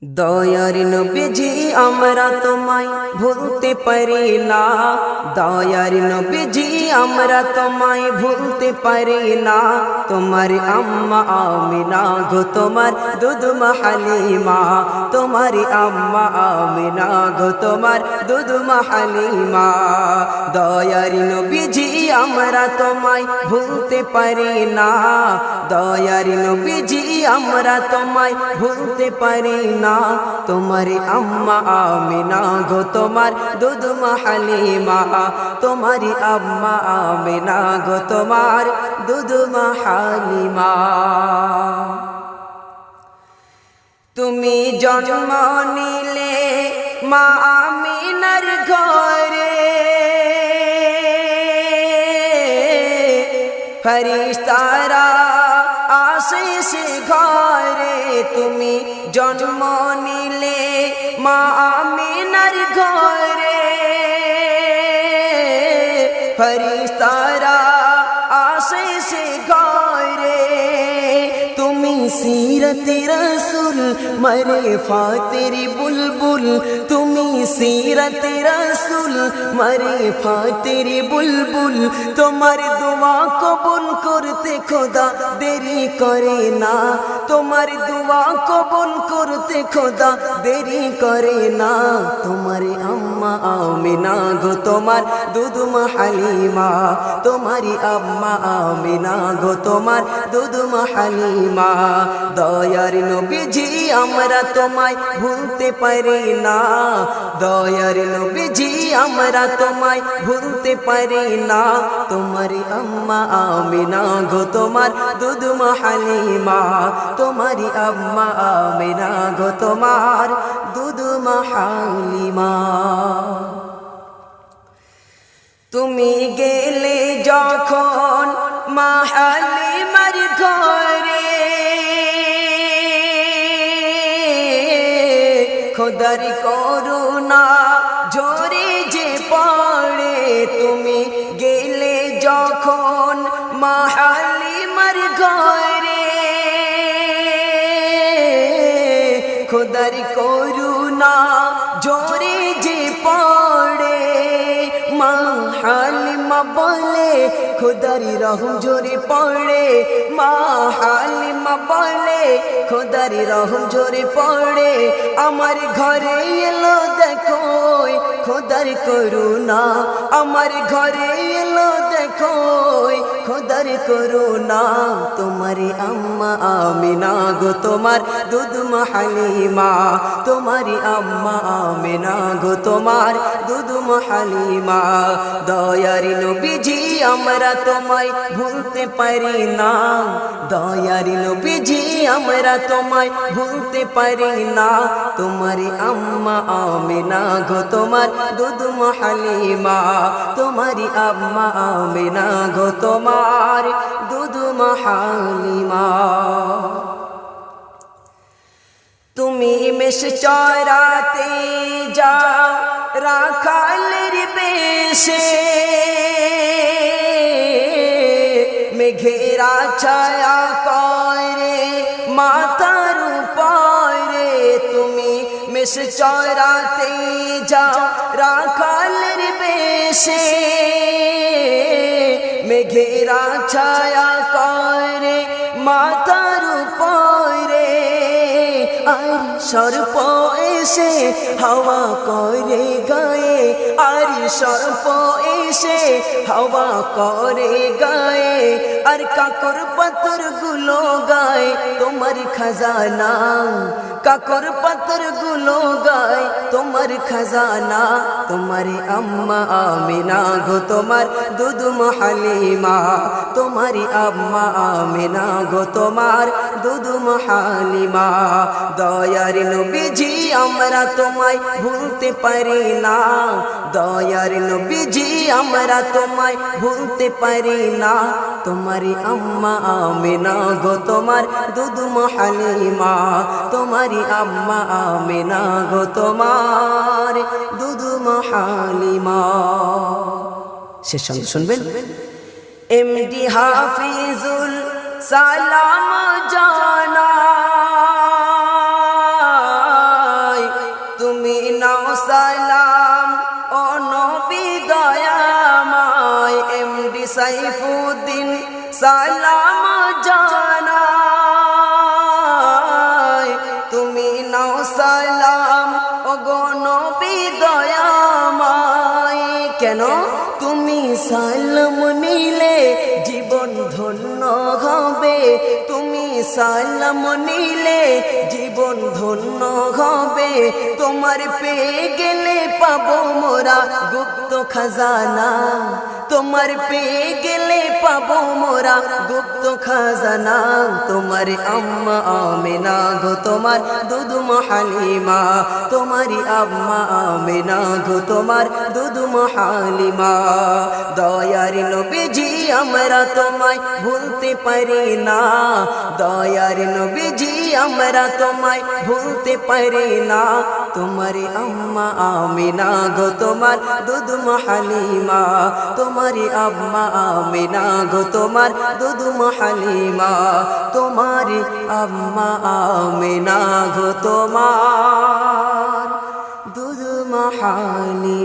দয়ার নবীজি আমরা তোমায় ভুলতে পারি না, দয়ার নবীজি আমরা তোমায় ভুলতে পারি না। তোমার আম্মা আমিনা গো তোমার দুধ মা হালিমা, তোমার আম্মা আমিনা গো তোমার দুধ মা হালিমা। দয়ার নবীজি আমরা তোমায় ভুলতে পারি না, দয়ার নবীজি আমরা তোমায় ভুলতে পারি না। তোমার আম্মা আমিনা গো তোমার দুধ মা হালিমা, তোমার আম্মা আমিনা গো তোমার দুধ মা হালিমা। তুমি জন্ম নিলে মা আমিনার ঘরে, ফেরেশতারা আসে সে ঘরে। তুমি জন্ম নিলে মা আমিনার ঘরে, ফেরেশতারা আসে সে ঘরে। তুমি সিরত রসুল মরে ফাতেরি বুলবুল, তুমি সিরত রসুল মরে ফাতেরি বুলবুল। তোমার দোয়া কবুল করতে খোদা দেরি করে না, তোমার দোয়া কবুল করতে খোদা দেরি করে না। তোমার আম্মা আমিনা গো তোমার দুধ মা হালিমা, তোমার আম্মা আমিনা গো তোমার দুধ মা হালিমা। দয়ার নবীজি আমরা তোমায় ভুলতে পারি না, দয়ার নবীজি আমরা তোমায় ভুলতে পারি না। তোমার আম্মা আমিনা গো তোমার দুধ মা হালিমা, তোমার আম্মা আমিনা গো তোমার দুধ মা হালিমা। তুমি গেলে যখন মা হালিমার ঘরে, খোদার করুণা ঝরে যে পড়ে। তুমি গেলে যখন মা হালিমার ঘরে, খোদার করুণা ঝরে যে পড়ে। মা হালিমা বলে খোদার রহম ঝরে পড়ে, মা হালিমা বলে খোদার রহম ঝরে পড়ে। আমার ঘরে এলো দেখো খোদার করুণা, আমার ঘরে এলো দেখো খোদার করুণা। তোমার আম্মা আমিনা গো তোমার দুধ মা হালিমা, তোমার আম্মা আমিনা গো তোমার দুধ মা হালিমা। দয়ার নবীজি আমরা তোমায় ভুলতে পারি না, দয়ার নবীজি আমরা তোমায় ভুলতে পারি না। তোমার আম্মা আমিনা গো তোমার দুধ মা হালিমা, তোমার আম্মা আমিনা গো তোমার দুধ মা হালিমা। তুমি মেষ চরাতে যাও রাখালের বেশে, মেঘেরা ছায়া করে মাথার উপরে। তুমি মেষ চরাতে যাও রাখালের বেশে, মেঘেরা ছায়া করে মাথার উপরে। আর সর্প এসে হাওয়া করে গায়ে, আর সর্প এসে হাওয়া করে গায়ে। আর কাকর পাথর গুলো গায়ে তোমার খাজানা, কাকর পাথর গুলো গায়ে তোমার খাজানা। তোমার আম্মা আমিনা গো তোমার দুধ মা হালিমা, তোমার আম্মা আমিনা গো তোমার দুধ মা হালিমা। দয়ার নবীজি আমরা তোমায় ভুলতে পারি না, দয়ার নবীজি আমরা তোমায় ভুলতে পারি না। তোমার আম্মা আমিনা গো তোমার দুধ মা হালিমা, তোমার আম্মা আমিনা গো তোমার দুধ মা হালিমা। শেষ সঙ্গে শুনবেন এমডি হাফিজুল সালাম জানা সালাম ও নবী দয়াময় এমডি সাইফুদ্দিন সালাম জানাই তুমি নাও সালাম ও গো নবী দয়াময় কেন তুমি সালাম নিলে জীবন ধন্য হবে তুমি সালাম নিলে জীবন ধন্য হবে তোমার পেয়ে গেলে পাবো মোরা গুপ্ত খাজানা তোমার পেয়ে গেলে পাবো মোরা গুপ্ত খাজানা তোমার আম্মা আমিনা গো তোমার দুধ হালিমা তোমারি আম্মা আমিনা গো তোমার দুধ হালিমা দয়ার নবীজি আমরা তোমায় ভুলতে পারি না দয়ার নবীজি আমরা তোমায় ভুলতে পারি না তোমারি আম্মা আমিনা গো তোমার দুধ হালিমা তোমারি আম্মা আমিনা গো তোমার দুধ হালিমা তোমারি আম্মা আমিনা গো তোমার দুধ হালিমা